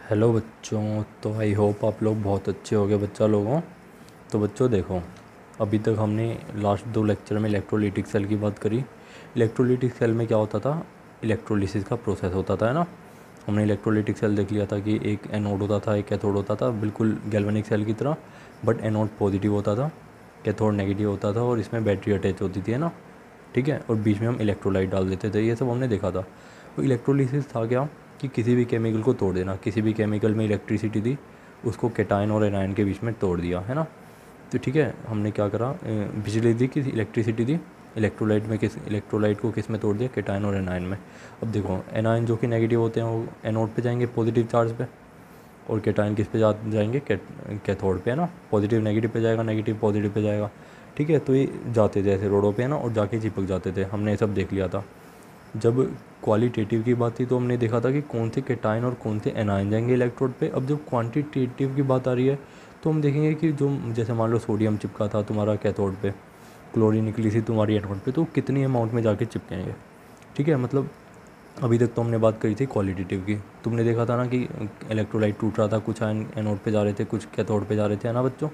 Hello बच्चों। तो I hope आप लोग बहुत अच्छे हो गए बच्चा लोगों। तो बच्चों देखो, अभी तक हमने लास्ट दो लेक्चर में इलेक्ट्रोलिटिक सेल की बात करी। इलेक्ट्रोलिटिक सेल में क्या होता था? इलेक्ट्रोलिसिस का प्रोसेस होता था, है ना। हमने इलेक्ट्रोलिटिक सेल देख लिया था कि एक एनोड होता था, एक कैथोड होता था, बिल्कुल गैल्वेनिक सेल की तरह। बट एनोड पॉजिटिव होता था, कैथोड नेगेटिव होता था, और इसमें बैटरी अटैच होती थी, है ना। ठीक है, और बीच में हम इलेक्ट्रोलाइट डाल देते थे। ये सब हमने देखा था। तो इलेक्ट्रोलिसिस था क्या? कि किसी भी केमिकल को तोड़ देना। किसी भी केमिकल में इलेक्ट्रिसिटी थी, उसको कैटायन और एनायन के बीच में तोड़ दिया, है ना। तो ठीक है, हमने क्या करा, बिजली दी, किसी इलेक्ट्रिसिटी दी। इलेक्ट्रोलाइट में किस इलेक्ट्रोलाइट को किस में तोड़ दिया? कैटायन और एनायन में। अब देखो, एनायन जो कि नेगेटिव होते हैं वो एनोड पे जाएंगे पॉजिटिव चार्ज पे, और कैटायन किस पे जाएंगे? कैथोड पे, है ना। पॉजिटिव नेगेटिव पे जाएगा, नेगेटिव पॉजिटिव पे जाएगा। ठीक है, तो ये जाते थे ऐसे रोडों पे, है ना, और जाके चिपक जाते थे। हमने ये सब देख लिया था। जब क्वालिटेटिव की बात थी तो हमने देखा था कि कौन से कैटायन और कौन से एनायन जाएंगे इलेक्ट्रोड पे। अब जब क्वांटिटेटिव की बात आ रही है तो हम देखेंगे कि जो जैसे मान लो सोडियम चिपका था तुम्हारा कैथोड पे, क्लोरीन निकली थी तुम्हारी एनोड पे, तो कितनी अमाउंट में जाके चिपकेंगे। ठीक है, मतलब अभी तक तो हमने बात करी थी क्वालिटेटिव की। तुमने देखा था ना कि इलेक्ट्रोलाइट टूट रहा था, कुछ आयन एनोड पे जा रहे थे, कुछ कैथोड पे जा रहे थे, है ना बच्चों।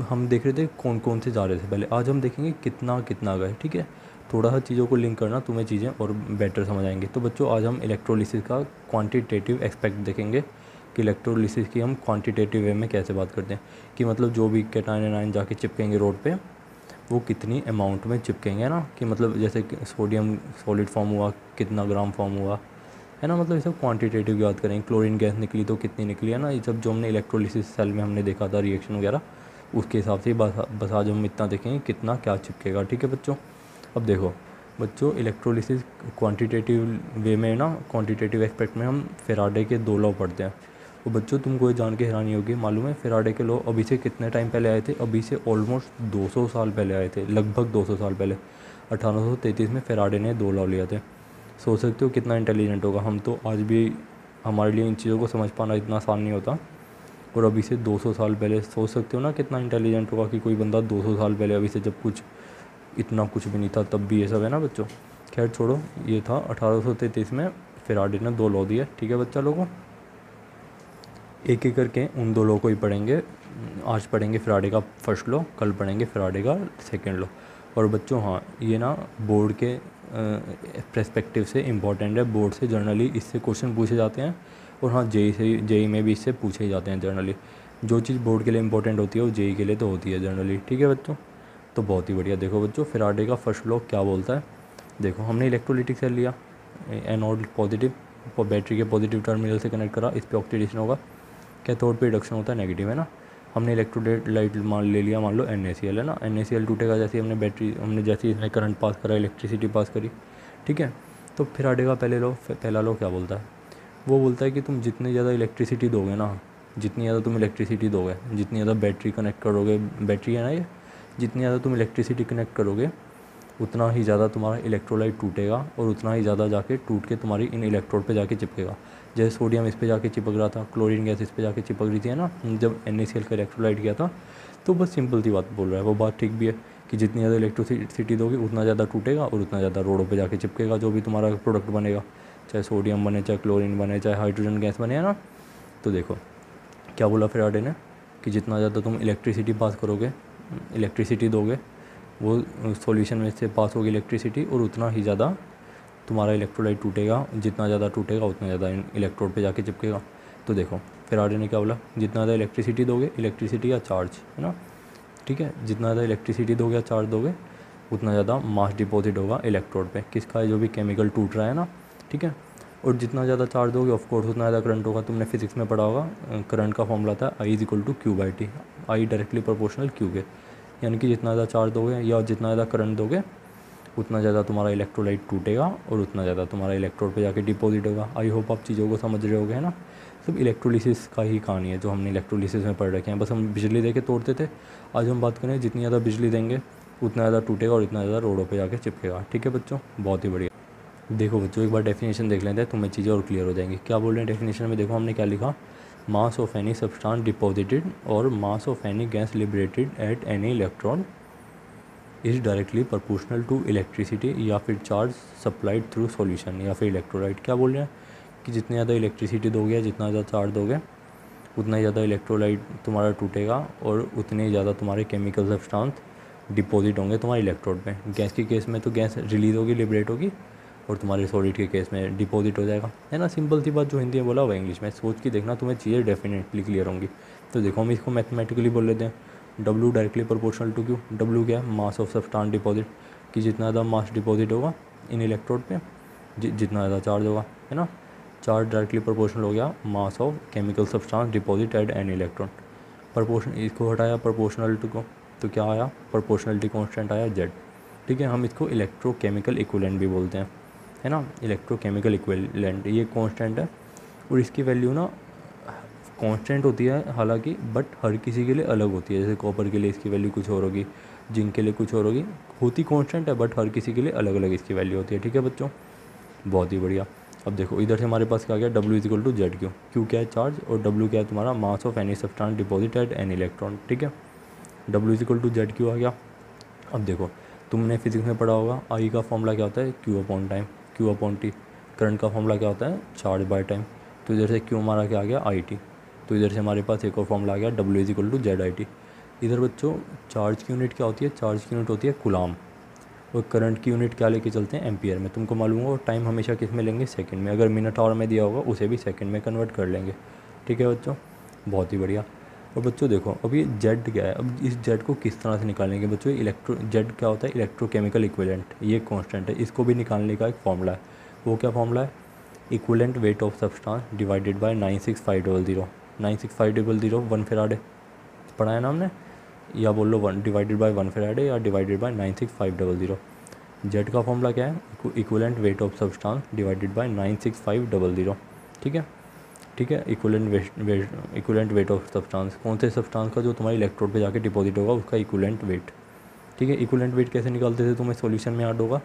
हम देख रहे थे कौन कौन से जा रहे थे पहले। आज हम देखेंगे कितना कितना गए। ठीक है, थोड़ा सा चीज़ों को लिंक करना, तुम्हें चीज़ें और बेटर समझ आएंगे। तो बच्चों आज हम इलेक्ट्रोलिसिस का क्वांटिटेटिव एस्पेक्ट देखेंगे कि इलेक्ट्रोलिसिस की हम क्वांटिटेटिव वे में कैसे बात करते हैं। कि मतलब जो भी कैटायन एनायन जाके चिपकेंगे रोड पे, वो कितनी अमाउंट में चिपकेंगे, है ना। कि मतलब जैसे कि सोडियम सॉलिड फॉर्म हुआ, कितना ग्राम फॉर्म हुआ, है ना। मतलब ये सब क्वांटिटेटिव की बात करेंगे। क्लोरीन गैस निकली तो कितनी निकली, है ना। ये सब जो हमने इलेक्ट्रोलिसिस सेल में हमने देखा था रिएक्शन वगैरह, उसके हिसाब से बस आज हम इतना देखेंगे कितना क्या चिपकेगा। ठीक है बच्चों। अब देखो बच्चों, इलेक्ट्रोलिसिस क्वांटिटेटिव वे में ना, क्वांटिटेटिव एस्पेक्ट में हम फेराडे के दो लॉ पढ़ते हैं। तो बच्चों तुमको ये जान के हैरानी होगी, मालूम है फेराडे के लॉ अभी से कितने टाइम पहले आए थे? अभी से ऑलमोस्ट 200 साल पहले आए थे, लगभग 200 साल पहले। 1833 में फेराडे ने दो लॉ लिए थे। सोच सकते हो कितना इंटेलिजेंट होगा। हम तो आज भी, हमारे लिए इन चीज़ों को समझ पाना इतना आसान नहीं होता, और अभी से 200 साल पहले सोच सकते हो ना कितना इंटेलिजेंट होगा कि कोई बंदा 200 साल पहले, अभी से जब कुछ इतना कुछ भी नहीं था तब भी ये सब, है ना बच्चों। खैर छोड़ो, ये था 1833 में फेराडे ने दो लॉ दिए। ठीक है बच्चा लोगों, एक एक करके उन दो लॉ को ही पढ़ेंगे। आज पढ़ेंगे फेराडे का फर्स्ट लॉ, कल पढ़ेंगे फेराडे का सेकेंड लॉ। और बच्चों हाँ, ये ना बोर्ड के पर्सपेक्टिव से इम्पॉर्टेंट है। बोर्ड से जर्नली इससे क्वेश्चन पूछे जाते हैं, और हाँ जेई में भी इससे पूछे ही जाते हैं जर्नली। जो चीज़ बोर्ड के लिए इंपॉर्टेंट होती है वो जेई के लिए तो होती है जनरली। ठीक है बच्चों, तो बहुत ही बढ़िया। देखो बच्चों, फेराडे का फर्स्ट लॉ क्या बोलता है। देखो, हमने इलेक्ट्रोलिटिक सेल लिया, एनोड पॉजिटिव, बैटरी के पॉजिटिव टर्मिनल से कनेक्ट करा, इस पर ऑक्सीडेशन होगा, कैथोड पे रिडक्शन होता है नेगेटिव, है ना। हमने इलेक्ट्रोलाइट मान ले लिया, मान लो NaCl, है ना। NaCl टूटेगा जैसे हमने बैटरी, हमने जैसे इसमें करंट पास करा, इलेक्ट्रिसिटी पास करी। ठीक है, तो फेराडे का पहला लॉ क्या बोलता है? वो बोलता है कि तुम जितनी ज़्यादा इलेक्ट्रिसिटी दोगे ना, जितनी ज़्यादा तुम इलेक्ट्रिसिटी दोगे, जितनी ज़्यादा बैटरी कनेक्ट करोगे, बैटरी है ना ये, जितनी ज़्यादा तुम इलेक्ट्रिसिटी कनेक्ट करोगे, उतना ही ज़्यादा तुम्हारा इलेक्ट्रोलाइट टूटेगा, और उतना ही ज़्यादा जाके टूट के तुम्हारी इन इलेक्ट्रोड पे जाके चिपकेगा। जैसे सोडियम इस पे जाके चिपक रहा था, क्लोरीन गैस इस पे जाके चिपक रही थी, है ना, जब NaCl का इलेक्ट्रोलाइट किया था। तो बस सिंपल सी बात बोल रहा है, वो बात ठीक भी है कि जितनी ज़्यादा इलेक्ट्रिसिटी दोगे उतना ज़्यादा टूटेगा, और उतना ज़्यादा रोडों पर जाके चिपकेगा, जो भी तुम्हारा प्रोडक्ट बनेगा, चाहे सोडियम बने, चाहे क्लोरीन बने, चाहे हाइड्रोजन गैस बने, है ना। तो देखो क्या बोला फेराडे ने, कि जितना ज़्यादा तुम इलेक्ट्रिसिटी पास करोगे, इलेक्ट्रिसिटी दोगे, वो सॉल्यूशन में से पास होगी इलेक्ट्रिसिटी, और उतना ही ज़्यादा तुम्हारा इलेक्ट्रोलाइट टूटेगा। जितना ज़्यादा टूटेगा उतना ज़्यादा इलेक्ट्रोड पे जाके चिपकेगा। तो देखो फेराडे ने क्या बोला, जितना ज़्यादा इलेक्ट्रिसिटी दोगे, इलेक्ट्रिसिटी या चार्ज, है ना, ठीक है, जितना ज़्यादा इलेक्ट्रिसिटी दोगे या चार्ज दोगे, उतना ज़्यादा मास डिपॉजिट होगा इलेक्ट्रोड पे, किसका, जो भी केमिकल टूट रहा है ना। ठीक है, और जितना ज़्यादा चार्ज दोगे ऑफकोर्स उतना ज़्यादा करंट होगा। तुमने फिजिक्स में पढ़ा होगा, करंट का फॉर्मूला था I = Q/T, I directly proportional Q के। यानी कि जितना ज़्यादा चार्ज दोगे या जितना ज़्यादा करंट दोगे, उतना ज़्यादा तुम्हारा इलेक्ट्रोलाइट टूटेगा, और उतना ज़्यादा तुम्हारा इलेक्ट्रोड पे जाके डिपॉजिट होगा। आई होप आप चीज़ों को समझ रहे होगे, है ना। सब इलेक्ट्रोलिसिस का ही कहानी है जो हमने इलेक्ट्रोलिसिस में पढ़ रखे हैं। बस हम बिजली दे के तोड़ते थे। आज हम बात करें जितनी ज़्यादा बिजली देंगे उतना ज़्यादा टूटेगा, और इतना ज़्यादा रोडों पे जाके चिपकेगा। ठीक है बच्चों, बहुत ही बढ़िया। देखो बच्चों, एक बार डेफिनेशन देख लेते हैं, तुम्हें चीज़ें और क्लियर हो जाएंगी। क्या बोल रहे हैं डेफिनेशन में? देखो हमने क्या लिखा, mass of any substance deposited और mass of any gas liberated at any electron is directly proportional to electricity या फिर चार्ज सप्लाइड थ्रू सॉल्यूशन या फिर इलेक्ट्रोलाइट। क्या बोल रहे हैं कि जितनी ज़्यादा इलेक्ट्रिसिटी दोगे या जितना ज़्यादा चार्ज दोगे उतना ही ज़्यादा इलेक्ट्रोलाइट तुम्हारा टूटेगा और उतने ही ज़्यादा तुम्हारे केमिकल सब्सटेंस डिपॉजिट होंगे तुम्हारे इलेक्ट्रोड में। गैस के केस में तो गैस रिलीज़ होगी, लिबरेट होगी, और तुम्हारे सॉलिड के केस में डिपॉजिट हो जाएगा, है ना। सिंपल सी बात, जो हिंदी में बोला हुआ इंग्लिश में, सोच के देखना, तुम्हें चीज़ें डेफिनेटली क्लियर होंगी। तो देखो हम इसको मैथमेटिकली बोल लेते हैं, W directly proportional to Q। W क्या है? मास ऑफ सब्सटेंस डिपॉजिट, कि जितना ज़्यादा मास डिपॉजिट होगा इन इलेक्ट्रोड पे जितना ज़्यादा चार्ज होगा, है ना। चार्ज डायरेक्टली प्रोपोर्शनल हो गया mass of chemical substance deposit at an electron. Proportion, इसको हटाया प्रोपोर्शनलिटी को, तो क्या आया? प्रोपोर्शनलिटी कांस्टेंट आया Z। ठीक है, हम इसको इलेक्ट्रोकेमिकल इक्विवेलेंट भी बोलते हैं, है ना। इलेक्ट्रोकेमिकल इक्विवेलेंट ये कांस्टेंट है, और इसकी वैल्यू ना कांस्टेंट होती है हालांकि, बट हर किसी के लिए अलग होती है। जैसे कॉपर के लिए इसकी वैल्यू कुछ और होगी, जिंक के लिए कुछ और होगी, होती कांस्टेंट है बट हर किसी के लिए अलग अलग इसकी वैल्यू होती है। ठीक है बच्चों, बहुत ही बढ़िया। अब देखो इधर से हमारे पास क्या गया? W is equal to Z Q. Q क्या है? चार्ज, और W क्या है? तुम्हारा mass of any substance deposit at an electron. ठीक है, W is equal to Z Q आ गया। अब देखो तुमने फिजिक्स में पढ़ा होगा, I का फॉर्मूला क्या होता है? Q upon time, Q upon T। Current का फॉर्मूला क्या होता है? Charge by time. तो इधर से Q हमारा क्या आ गया? IT। तो इधर से हमारे पास एक और फॉर्मूला आ गया, W is equal to Z IT। इधर बच्चों चार्ज की यूनिट क्या होती है? चार्ज की यूनिट होती है कूलाम, और करंट की यूनिट क्या लेके चलते हैं? एम्पियर में। तुमको मालूम होगा, और टाइम हमेशा किस में लेंगे? सेकंड में। अगर मिनट आवर में दिया होगा उसे भी सेकंड में कन्वर्ट कर लेंगे। ठीक है बच्चों, बहुत ही बढ़िया। और बच्चों देखो अब ये जेड क्या है? अब इस जेड को किस तरह से निकालेंगे बच्चों? जेड क्या होता है? इलेक्ट्रोकेमिकल इक्विवेलेंट, ये कांस्टेंट है, इसको भी निकालने का एक फॉर्मूला है। वो क्या फॉर्मूला है? Equivalent weight of substance divided by 96500। 96500 1 farad पढ़ा है ना हमने, या बोल लो 1 डिवाइडेड बाय 1 फैराड या डिवाइडेड बाय 96500। जेड का फॉर्मूला क्या है? Equivalent weight of substance divided by 96500। ठीक है, ठीक है। इक्विवेलेंट वेट ऑफ सब्सटेंस, कौन से सब्सटेंस का? जो तुम्हारे इलेक्ट्रोड पे जाके डिपॉजिट होगा उसका इक्विवेलेंट वेट। ठीक है, इक्विवेलेंट वेट कैसे निकालते थे? तुम्हें सॉल्यूशन में याद होगा,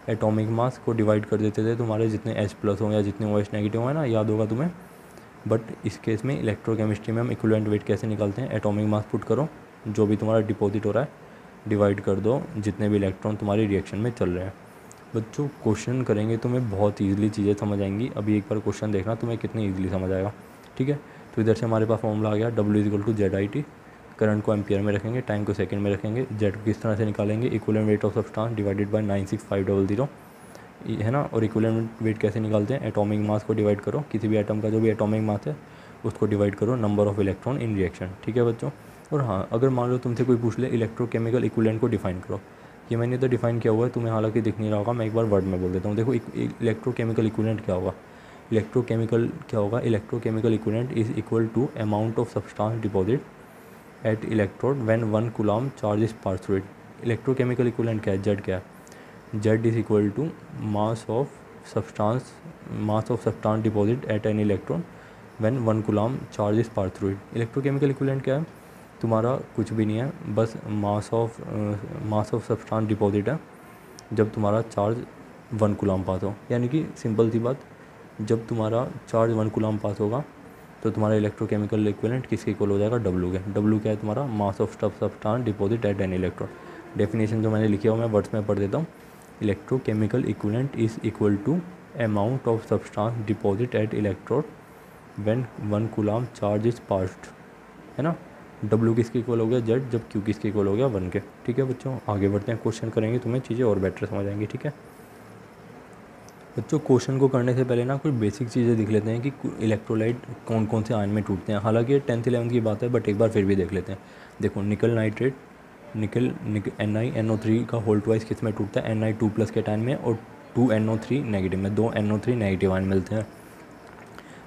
एटॉमिक मास को डिवाइड कर देते थे तुम्हारे जितने H प्लस हो या जितने OH नेगेटिव है ना, याद होगा तुम्हें। बट इस केस में इलेक्ट्रोकेमिस्ट्री में हम इक्विवेलेंट वेट कैसे निकालते हैं? एटॉमिक मास पुट करो, जो भी तुम्हारा डिपॉजिट हो रहा है, डिवाइड कर दो जितने भी इलेक्ट्रॉन तुम्हारी रिएक्शन में चल रहे हैं। बच्चों क्वेश्चन करेंगे तुम्हें बहुत ईजिली चीज़ें समझ आएंगी। अभी एक बार क्वेश्चन देखना, तुम्हें कितनी ईजिली समझ आएगा। ठीक है, तो इधर से हमारे पास फॉर्मूला आ गया, W is equal to Z IT। Current को एम्पियर में रखेंगे, टाइम को सेकंड में रखेंगे। जेड को किस तरह से निकालेंगे? Equivalent weight of substance divided by 96500, है ना। और इक्विवेलेंट वेट कैसे निकालते हैं? एटॉमिक मास को डिवाइड करो, किसी भी एटम का जो भी एटॉमिक मास है उसको डिवाइड करो number of electron in reaction. ठीक है बच्चों। और हाँ, अगर मान लो तुमसे कोई पूछ ले इलेक्ट्रोकेमिकल इक्विवेलेंट को डिफाइन करो, ये मैंने तो डिफाइन किया हुआ है, तुम्हें हालांकि दिख नहीं रहा होगा, मैं एक बार वर्ड में बोल देता हूँ। देखो इलेक्ट्रोकेमिकल इक्विवेलेंट क्या होगा? इलेक्ट्रोकेमिकल क्या होगा? Electrochemical equivalent is equal to amount of substance deposit at electrode when 1 coulomb charge is pass through it. Electrochemical equivalent क्या है? जेड क्या है? Z is equal to mass of substance deposit at an electron when 1 coulomb charge is pass through it. Electrochemical equivalent क्या है? तुम्हारा कुछ भी नहीं है, बस मास ऑफ सब्सटेंस डिपॉजिट है जब तुम्हारा चार्ज 1 कूलम पास हो। यानी कि सिंपल सी बात, जब तुम्हारा चार्ज 1 कूलम पास होगा तो तुम्हारा इलेक्ट्रोकेमिकल इक्विवेलेंट किसके इक्वल हो जाएगा? W के। W क्या है? तुम्हारा mass of substance deposit at an electron. Definition जो मैंने लिखी है वो मैं वर्ड्स में पढ़ देता हूँ। Electrochemical equivalent is equal to amount of substance deposit at electrode when 1 coulomb charge is passed, है ना। W किसके इक्वल हो गया? Z, जब Q किसके इक्वल हो गया? 1 के। ठीक है बच्चों, आगे बढ़ते हैं, क्वेश्चन करेंगे, तुम्हें चीज़ें और बेटर समझ आएंगी। ठीक है बच्चों, क्वेश्चन को करने से पहले ना कुछ बेसिक चीज़ें देख लेते हैं कि इलेक्ट्रोलाइट कौन कौन से आयन में टूटते हैं। हालांकि ये 10th 11th की बात है, बट एक बार फिर भी देख लेते हैं। देखो निकल नाइट्रेट, NiNO3 का होल ट्वाइस किस में टूटता है? Ni2+ के टाइम में, और 2NO3 नेगेटिव में, 2 NO3 नेगेटिव आयन मिलते हैं।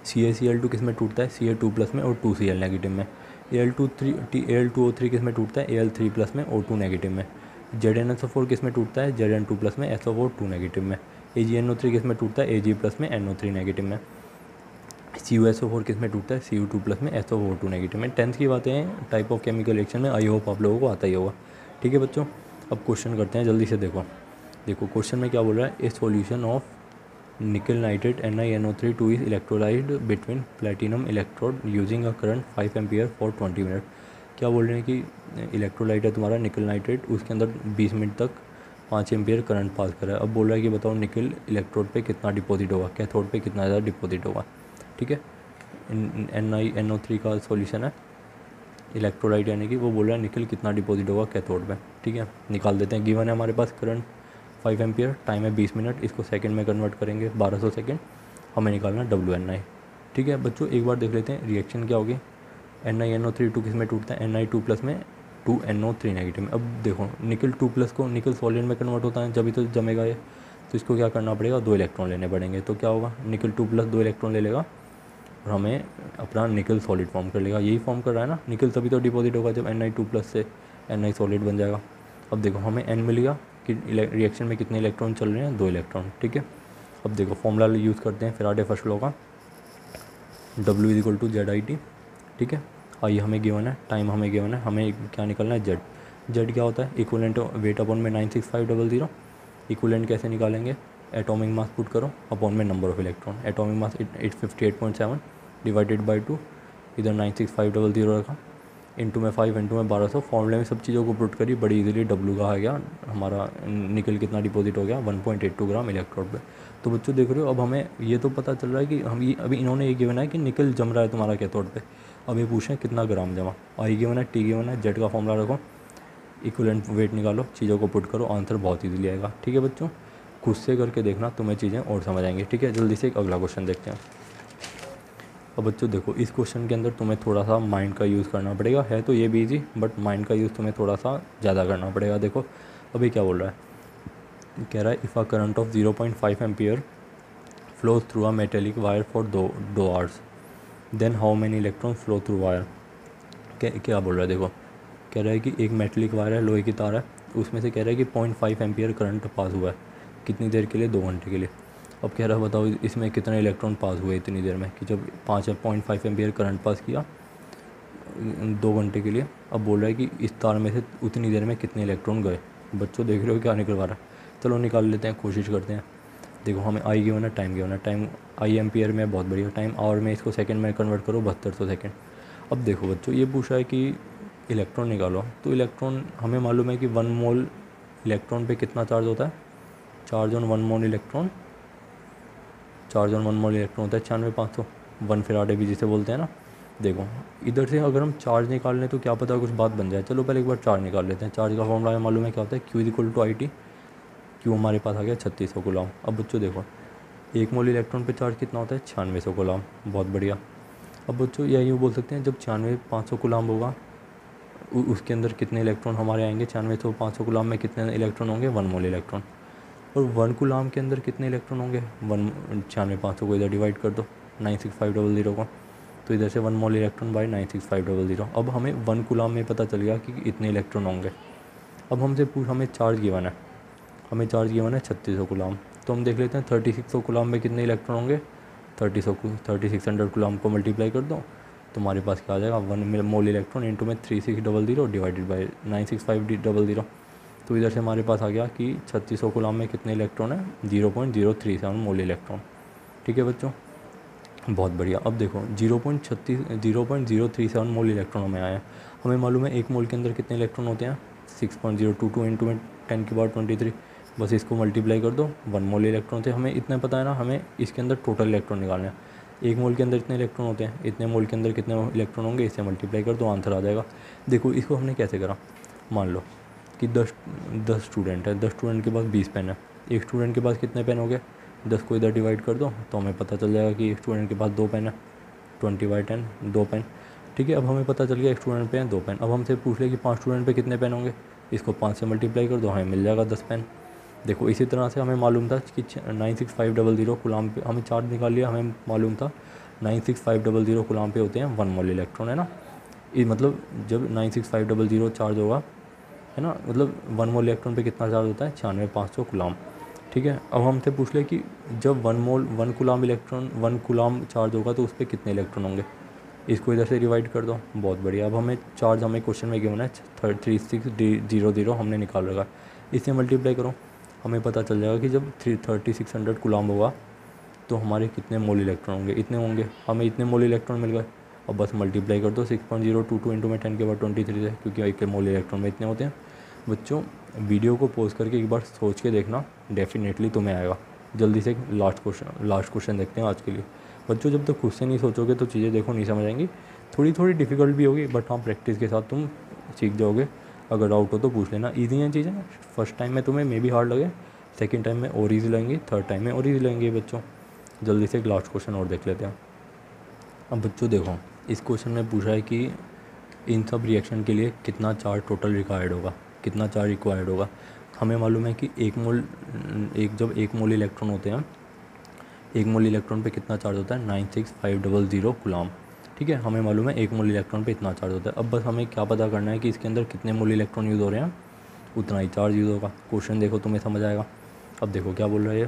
CaCl2 किस में टूटता है? Ca2+ में और 2Cl नेगेटिव में। Al2O3 किस में टूटता है? Al3+ में और 2 नेगेटिव में। ZnSO4 किस में टूटता है? Zn2+ में, SO4 2 नेगेटिव में। AgNO3 किस में टूटता है? Ag+ में, NO3 नेगेटिव में। CuSO4 किस में टूटता है? Cu2+ में, SO4 2 नेगेटिव में। 10th की बातें हैं, टाइप ऑफ केमिकल रिएक्शन में, आई होप आप लोगों को आता ही होगा। ठीक है बच्चों, अब क्वेश्चन करते हैं जल्दी से। देखो क्वेश्चन में क्या बोल रहा है? ए सॉल्यूशन ऑफ निकल nitrate NiNO3 is electrolysed between platinum electrode using a current 5 ampere for 20 minute. क्या बोल रहे हैं कि इलेक्ट्रोलाइट है तुम्हारा निकल नाइट्रेट, उसके अंदर 20 मिनट तक 5 एम्पियर करंट पास कर रहा है। अब बोल रहा है कि बताओ निकल इलेक्ट्रोड पे कितना डिपॉजिट होगा, कैथोड पे कितना ज़्यादा डिपॉजिट होगा। ठीक है, NiNO3 का सॉल्यूशन है इलेक्ट्रोलाइट, यानी कि वो बोल रहा है निकल कितना डिपॉजिट होगा कैथोड में। ठीक है, निकाल देते हैं। गिवन है हमारे पास करंट 5 एम्पियर, टाइम है 20 मिनट, इसको सेकंड में कन्वर्ट करेंगे 1200 सेकंड, हमें निकालना WNi। ठीक है बच्चों, एक बार देख लेते हैं रिएक्शन क्या होगी। NiNO3 2 किस में टूटता है, Ni2 प्लस में 2NO3 नेगेटिव में। अब देखो निकल 2 प्लस को निकल सॉलिड में कन्वर्ट होता है जब भी तो जमेगा ये, तो इसको क्या करना पड़ेगा, 2 इलेक्ट्रॉन लेने पड़ेंगे। तो क्या होगा, निकल 2 प्लस 2 इलेक्ट्रॉन ले लेगा और हमें अपना निकल सॉलिड फॉर्म कर लेगा। यही फॉर्म कर रहा है ना निकल, तभी तो डिपॉजिट होगा जब Ni2 प्लस से Ni सॉलिड बन जाएगा। अब देखो हमें N मिल गया कि रिएक्शन में कितने इलेक्ट्रॉन चल रहे हैं, 2 इलेक्ट्रॉन। ठीक है, अब देखो फॉर्मूला यूज़ करते हैं फैराडे फर्स्ट लॉ का, W = ZIT। ठीक है, आई हमें गिवन है, टाइम हमें गिवन है, हमें क्या निकालना है, जेड क्या होता है, इक्विवेलेंट वेट अपॉन में 96500। इक्विवेलेंट कैसे निकालेंगे, एटॉमिक मास पुट करो अपॉन में number of electron, atomic mass 858.7 divided by 2, इधर 96500 रखा, इंटू में 5 इंटू में 1200। फॉर्मूले में सब चीज़ों को पुट करी, बड़ी इजीली W का आ गया हमारा, निकल कितना डिपॉजिट हो गया 1.82 ग्राम इलेक्ट्रोड पे। तो बच्चों देख रहे हो, अब हमें ये तो पता चल रहा है कि हम ये अभी इन्होंने ये गिवन है कि निकल जम रहा है तुम्हारा कैथोड पे। अब ये पूछें कितना ग्राम जमा, आई गिवन है, टी गिवन है, जेड का फॉर्मूला रखो, इक्विवेलेंट वेट निकालो, चीज़ों को पुट करो, आंसर बहुत ईजिली आएगा। ठीक है बच्चों, खुद से करके देखना, तुम्हें चीज़ें और समझ आएंगी। ठीक है, जल्दी से एक अगला क्वेश्चन देखते हैं। अब बच्चों देखो, इस क्वेश्चन के अंदर तुम्हें थोड़ा सा माइंड का यूज़ करना पड़ेगा, है तो ये भी ईजी बट माइंड का यूज़ तुम्हें थोड़ा सा ज़्यादा करना पड़ेगा। देखो अभी क्या बोल रहा है, कह रहा है if a current of 0.5 ampere flows through a metallic wire for 2 hours, then how many electron flow through wire. क्या बोल रहा है, देखो कह रहा है कि एक मेटेलिक वायर है, लोहे की तार है, उसमें से कह रहा है कि 0.5 एम्पियर करंट पास हुआ है, कितनी देर के लिए, 2 घंटे के लिए। अब कह रहा है बताओ इसमें कितने इलेक्ट्रॉन पास हुए इतनी देर में, कि जब 5.5 एम्पियर करंट पास किया 2 घंटे के लिए। अब बोल रहा है कि इस तार में से उतनी देर में कितने इलेक्ट्रॉन गए। बच्चों देख रहे हो क्या निकलवा रहा है, चलो निकाल लेते हैं, कोशिश करते हैं। देखो हमें आई गिवन है, टाइम गिवन है, टाइम आई एम्पियर में बहुत बढ़िया, टाइम आवर में इसको सेकंड में कन्वर्ट करो 7200 सेकंड। अब देखो बच्चों ये पूछा है कि इलेक्ट्रॉन निकालो, तो इलेक्ट्रॉन हमें मालूम है कि 1 मोल इलेक्ट्रॉन पे कितना चार्ज होता है, charge on 1 mole electron, charge on 1 mole electron होता है 96,500, 1 फैराडे भी जिसे बोलते हैं ना। देखो इधर से अगर हम चार्ज निकाल लें तो क्या पता कुछ बात बन जाए। चलो पहले एक बार चार्ज निकाल लेते हैं। चार्ज का फॉर्मूला हमें मालूम है क्या होता है, Q = IT। क्यू हमारे पास आ गया 3600 कूलम। अब बच्चों देखो 1 मोल इलेक्ट्रॉन पे चार्ज कितना होता है, 9600 कूलम, बहुत बढ़िया। अब बच्चों यही यूँ बोल सकते हैं, जब 96,500 कूलम होगा उसके अंदर कितने इलेक्ट्रॉन हमारे आएंगे, 96,500 कूलम में कितने इलेक्ट्रॉन होंगे, 1 मोल इलेक्ट्रॉन। और 1 कूलम के अंदर कितने इलेक्ट्रॉन होंगे, 96,500 को इधर डिवाइड कर दो 96500 को, तो इधर से 1 मोल इलेक्ट्रॉन बाई 96500। अब हमें 1 कूलम में पता चल गया कि इतने इलेक्ट्रॉन होंगे। अब हमसे हमें चार्ज गिवन है, हमें चार्ज गिवन है 3600 कूलम, तो हम देख लेते हैं 3600 कूलम में कितने इलेक्ट्रॉन होंगे। 3600 कूलम को मल्टीप्लाई कर दो, तुम्हारे पास क्या आ जाएगा, 1 मोल इलेक्ट्रॉन इंटू में 3600 डिवाइडेड बाई 96500। तो इधर से हमारे पास आ गया कि 3600 कूलम में कितने इलेक्ट्रॉन है, 0.037 मोल इलेक्ट्रॉन। ठीक है बच्चों, बहुत बढ़िया। अब देखो 0.037 मोल इलेक्ट्रॉन हमें आया। हमें मालूम है 1 मोल के अंदर कितने इलेक्ट्रॉन होते हैं, 6.022 इंटू में 10⁻23। बस इसको मल्टीप्लाई कर दो, 1 मोल इलेक्ट्रॉन थे, हमें इतना पता है ना, हमें इसके अंदर टोटल इलेक्ट्रॉन निकालना है। 1 मोल के अंदर इतने इलेक्ट्रॉन होते हैं, इतने मोल के अंदर कितने इलेक्ट्रॉन होंगे, इससे मल्टीप्लाई कर दो, आंसर आ जाएगा। देखो इसको हमने कैसे करा, मान लो कि 10 स्टूडेंट है, 10 स्टूडेंट के पास 20 पेन है, एक स्टूडेंट के पास कितने पेन हो गए, 10 को इधर डिवाइड कर दो तो हमें पता चल जाएगा कि एक स्टूडेंट के पास 2 पेन है, 20/10 2 पेन। ठीक है, अब हमें पता चल गया एक स्टूडेंट पे हैं 2 पेन। अब हमसे पूछ ले कि 5 स्टूडेंट पे कितने पेन होंगे, इसको 5 से मल्टीप्लाई कर दो, हमें मिल जाएगा 10 पेन। देखो इसी तरह से हमें मालूम था कि 96500 कूलम पे हमें चार्ज निकाल लिया, हमें मालूम था 96500 कूलम पे होते हैं 1 मोल इलेक्ट्रॉन, है ना। ये मतलब जब 96500 चार्ज होगा, है ना, मतलब 1 मोल इलेक्ट्रॉन पे कितना चार्ज होता है, 96,500 कूलम। ठीक है, अब हमसे पूछ ले कि जब 1 कूलम इलेक्ट्रॉन 1 कूलम चार्ज होगा तो उस पर कितने इलेक्ट्रॉन होंगे, इसको इधर से डिवाइड कर दो, बहुत बढ़िया। अब हमें चार्ज हमें क्वेश्चन में गिवन है 3600 हमने निकाल रखा, इससे मल्टीप्लाई करो, हमें पता चल जाएगा कि जब 3600 कूलम होगा तो हमारे कितने मोल इलेक्ट्रॉन होंगे, इतने होंगे, हमें इतने मोल इलेक्ट्रॉन मिल गए। अब बस मल्टीप्लाई कर दो 6.022 इंटू में 10⁻23 से, क्योंकि एक मोल इलेक्ट्रॉन में इतने होते हैं। बच्चों वीडियो को पॉज करके एक बार सोच के देखना, डेफिनेटली तुम्हें आएगा। जल्दी से लास्ट क्वेश्चन देखते हैं आज के लिए। बच्चों जब तक खुद से नहीं सोचोगे तो चीज़ें देखो नहीं समझ आएंगी, थोड़ी थोड़ी डिफ़िकल्ट भी होगी, बट हाँ प्रैक्टिस के साथ तुम सीख जाओगे। अगर डाउट हो तो पूछ लेना, ईजी हैं चीज़ें। फर्स्ट टाइम में तुम्हें मे भी हार्ड लगे, सेकंड टाइम में और ईजी लगेंगे, थर्ड टाइम में और ईजी लगेंगे बच्चों। जल्दी से एक लास्ट क्वेश्चन और देख लेते हैं। अब बच्चों देखो, इस क्वेश्चन में पूछा है कि इन सब रिएक्शन के लिए कितना चार्ज टोटल रिक्वायर्ड होगा, कितना चार्ज रिक्वायर्ड होगा। हमें मालूम है कि जब एक मोल इलेक्ट्रॉन होते हैं, एक मोल इलेक्ट्रॉन पे कितना चार्ज होता है, 96500 कूलम। ठीक है, हमें मालूम है एक मोल इलेक्ट्रॉन पे इतना चार्ज होता है। अब बस हमें क्या पता करना है कि इसके अंदर कितने मोल इलेक्ट्रॉन यूज़ हो रहे हैं, उतना ही चार्ज यूज़ होगा। क्वेश्चन देखो तुम्हें समझ आएगा। अब देखो क्या बोल रहा है ये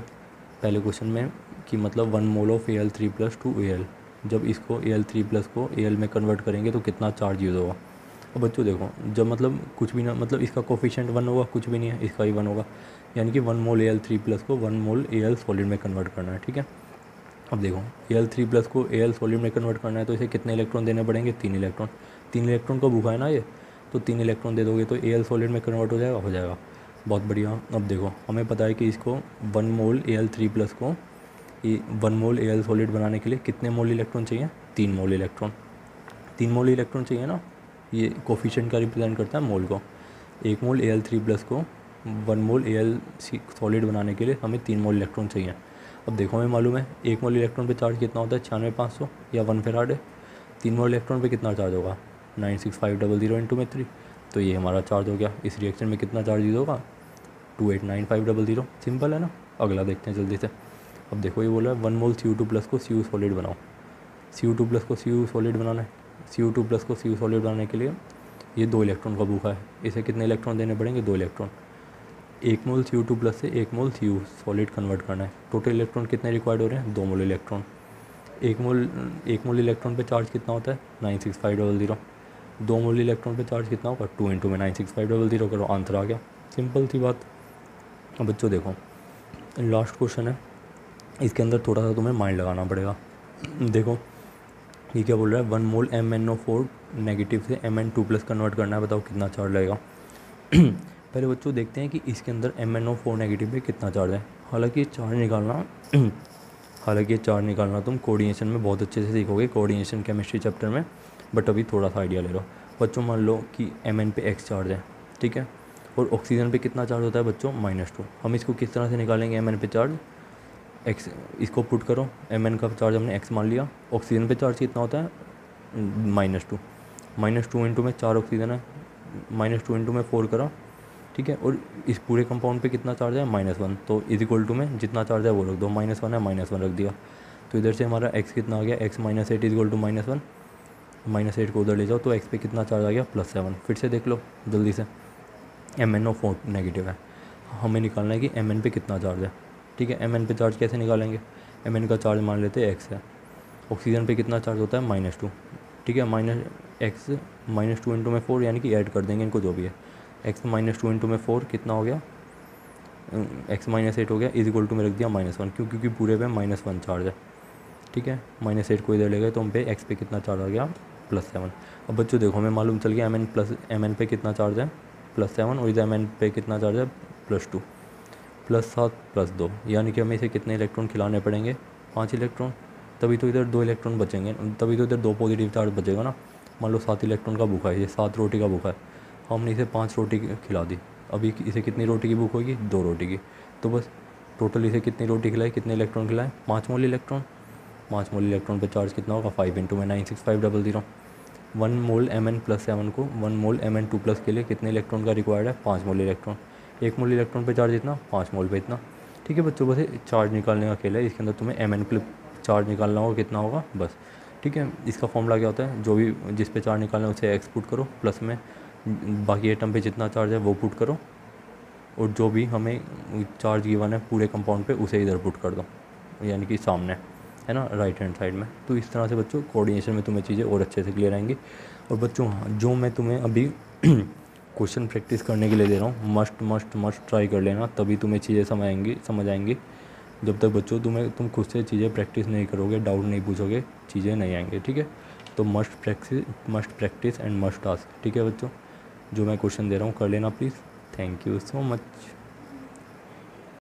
पहले क्वेश्चन में कि मतलब 1 mole of Al3+ to Al, जब इसको Al3+ को Al में कन्वर्ट करेंगे तो कितना चार्ज यूज़ होगा। अब बच्चों देखो, जब मतलब कुछ भी ना, मतलब इसका कोफिशिएंट 1 होगा, कुछ भी नहीं है, इसका ही 1 होगा, यानी कि 1 मोल Al3+ को 1 मोल Al सॉलिड में कन्वर्ट करना है। ठीक है, अब देखो Al3+ को Al सॉलिड में कन्वर्ट करना है तो इसे कितने इलेक्ट्रॉन देने पड़ेंगे, 3 इलेक्ट्रॉन। 3 इलेक्ट्रॉन का भूखा है ना ये, तो 3 इलेक्ट्रॉन दे दोगे तो Al सॉलिड में कन्वर्ट हो जाएगा, हो जाएगा। बहुत बढ़िया। अब देखो हमें पता है कि इसको 1 मोल Al3+ को 1 मोल Al सॉलिड बनाने के लिए कितने मोल इलेक्ट्रॉन चाहिए, 3 मोल इलेक्ट्रॉन। 3 मोल इलेक्ट्रॉन चाहिए ना, ये कोफिशिएंट का रिप्रेजेंट करता है मोल को। 1 मोल Al3+ को 1 मोल Al सॉलिड बनाने के लिए हमें 3 मोल इलेक्ट्रॉन चाहिए। अब देखो हमें मालूम है 1 मोल इलेक्ट्रॉन पे चार्ज कितना होता है, 96500 या 1 फेराड। 3 मोल इलेक्ट्रॉन पे कितना चार्ज होगा, 96500 इंटू में 3, तो ये हमारा चार्ज हो गया। इस रिएक्शन में कितना चार्ज यूज़ होगा, 289500। सिंपल है ना। अगला देखते हैं जल्दी से। अब देखो ये बोला है 1 मोल Cu2+ को Cu सॉलिड बनाओ। Cu2+ को Cu सॉलिड बनाना है। Cu2+ को Cu सॉलिड बनाने के लिए ये 2 इलेक्ट्रॉन का भूखा है, इसे कितने इलेक्ट्रॉन देने पड़ेंगे, 2 इलेक्ट्रॉन। 1 मोल Cu2+ से 1 मोल Cu सॉलिड कन्वर्ट करना है। टोटल इलेक्ट्रॉन कितने रिक्वायर्ड हो रहे हैं, 2 मोल इलेक्ट्रॉन। 1 मोल इलेक्ट्रॉन पे चार्ज कितना होता है, 96500। 2 मोल इलेक्ट्रॉन पे चार्ज कितना होगा, 2 इंटू में 96500 करो, आंसर आ गया। सिंपल सी बात। अब बच्चों देखो लास्ट क्वेश्चन है, इसके अंदर थोड़ा सा तुम्हें माइंड लगाना पड़ेगा। देखो ये क्या बोल रहा है, 1 मोल MnO4 नेगेटिव से Mn2+ कन्वर्ट करना है, बताओ कितना चार्ज लगेगा। पहले बच्चों देखते हैं कि इसके अंदर MnO4 नेगेटिव पे कितना चार्ज है। हालांकि ये चार्ज निकालना तुम कोऑर्डिनेशन में बहुत अच्छे से सीखोगे, कोऑर्डिनेशन केमिस्ट्री चैप्टर में, बट अभी थोड़ा सा आइडिया ले लो। बच्चों मान लो कि Mn पे X चार्ज है, ठीक है, और ऑक्सीजन पे कितना चार्ज होता है बच्चों, -2। हम इसको किस तरह से निकालेंगे, Mn पे चार्ज X, इसको पुट करो, Mn का चार्ज हमने X मान लिया। ऑक्सीजन पे चार्ज कितना होता है, -2। -2 इंटू में 4 ऑक्सीजन है, -2 इंटू में 4 करा, ठीक है, और इस पूरे कंपाउंड पे कितना चार्ज है, -1। तो इज इक्वल टू में जितना चार्ज है वो रख दो, -1 है, -1 रख दिया। तो इधर से हमारा X कितना आ गया, X -8 इज इक्वल टू -1, -8 को उधर ले जाओ तो X पे कितना चार्ज आ गया, +7। फिर से देख लो जल्दी से, MnO4 नेगेटिव है, हमें निकालना है कि Mn पे कितना चार्ज है। ठीक है, Mn पे चार्ज कैसे निकालेंगे, Mn का चार्ज मान लेते हैं X है। ऑक्सीजन पे कितना चार्ज होता है, -2। ठीक है, -X -2 इंटू में 4, यानी कि ऐड कर देंगे इनको जो भी है। X -2 इंटू में 4 कितना हो गया, X -8 हो गया, इज इक्वल टू में रख दिया -1, क्योंकि पूरे पे -1 चार्ज है। ठीक है, -8 को इधर ले गए तो हम पे X पे कितना चार्ज आ गया, +7। अब बच्चों देखो हमें मालूम चल गया Mn पे कितना चार्ज है, +7, और इधर Mn पे कितना चार्ज है, +2, +7 +2, यानी कि हमें इसे कितने इलेक्ट्रॉन खिलाने पड़ेंगे, 5 इलेक्ट्रॉन। तभी तो इधर 2 इलेक्ट्रॉन बचेंगे, तभी तो इधर 2 पॉजिटिव चार्ज बचेगा ना। मान लो 7 इलेक्ट्रॉन का भूखा है, ये 7 रोटी का भूखा है, हमने इसे 5 रोटी खिला दी। अभी इसे कितनी रोटी की भूख होगी, 2 रोटी की। तो बस टोटल इसे कितनी रोटी खिलाई, कितने इलेक्ट्रॉन खिलाए, 5 मोल इलेक्ट्रॉन। 5 मोल इलेक्ट्रॉन पे चार्ज कितना होगा, 5 इंटू में 96500। 1 मोल Mn+7 को 1 मोल Mn2+ के लिए कितने इलेक्ट्रॉन का रिक्वायर्ड है, 5 मोल इलेक्ट्रॉन। 1 मोल इलेक्ट्रॉन पे चार्ज इतना, 5 मोल पे इतना। ठीक है बच्चों, बस चार्ज निकालने का खेल है, इसके अंदर तुम्हें Mn चार्ज निकालना होगा, कितना होगा बस। ठीक है, इसका फॉर्मूला क्या होता है, जो भी जिस पे चार्ज निकालना है उसे X पुट करो, प्लस में बाकी एटम पे जितना चार्ज है वो पुट करो, और जो भी हमें चार्ज गिवन है पूरे कंपाउंड पे उसे इधर पुट कर दो, यानी कि सामने है ना, राइट हैंड साइड में। तो इस तरह से बच्चों कोऑर्डिनेशन में तुम्हें चीज़ें और अच्छे से क्लियर आएंगी। और बच्चों हाँ, जो मैं तुम्हें अभी क्वेश्चन प्रैक्टिस करने के लिए दे रहा हूँ, मस्ट ट्राई कर लेना, तभी तुम्हें चीज़ें समझ आएंगी। जब तक बच्चों तुम खुद से चीज़ें प्रैक्टिस नहीं करोगे, डाउट नहीं पूछोगे, चीज़ें नहीं आएंगी। ठीक है, तो must practice and must task. ठीक है बच्चों, जो मैं क्वेश्चन दे रहा हूँ कर लेना please. Thank you so much.